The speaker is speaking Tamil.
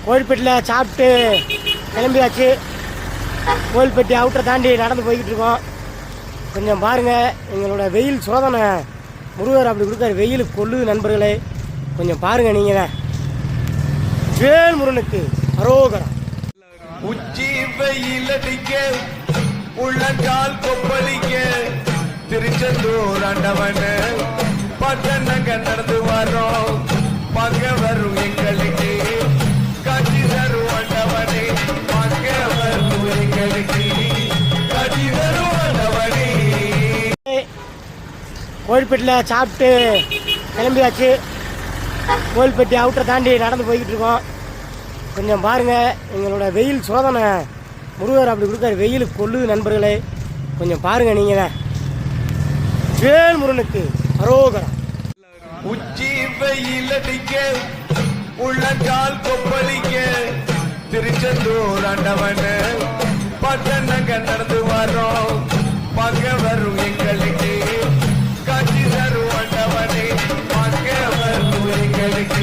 கோயில்பேட்டில் சாப்பிட்டு கிளம்பியாச்சு. கோயில்பேட்டி அவுட்டரை தாண்டி நடந்து போய்கிட்டு இருக்கோம். கொஞ்சம் பாருங்கள், எங்களோட வெயில் சோதனை முருகர் அப்படி கொடுக்காரு. வெயில் கொள்ளுது நண்பர்களே, கொஞ்சம் பாருங்கள். நீங்கள் தான் வேல் முருகனுக்கு அரோகரம். உச்சி வெயில் அடிக்க உள்ளங்கால் கொப்பளிக்க திருச்செந்தூர் ஆண்டவன் பட்டணங்க நடந்து வரோம். பங்க வரும் எங்களுக்கு காட்சி தரும் ஆண்டவனே. பங்க வரும் எங்களுக்கு காட்சி தரும் ஆண்டவனே. கோயில்பேட்டில் சாப்பிட்டு கிளம்பியாச்சு. கோயில்பேட்டி அவுட்டரை தாண்டி நடந்து போய்கிட்டு இருக்கோம். கொஞ்சம் பாருங்கள், எங்களோட வெயில் சோதனை முருகர் அப்படி கொடுக்காரு. வெயில் கொள்ளுது நண்பர்களே, கொஞ்சம் பாருங்கள். நீங்கள் தான் வேல் முருகனுக்கு அரோகரம். உச்சி வெயில் அடிக்க உள்ளங்கால் கொப்பளிக்க திருச்செந்தூர் ஆண்டவன் பட்டணங்க நடந்து வரோம். பங்க வரும் எங்களுக்கு காட்சி தரும் ஆண்டவனே. பங்க வரும் எங்களுக்கு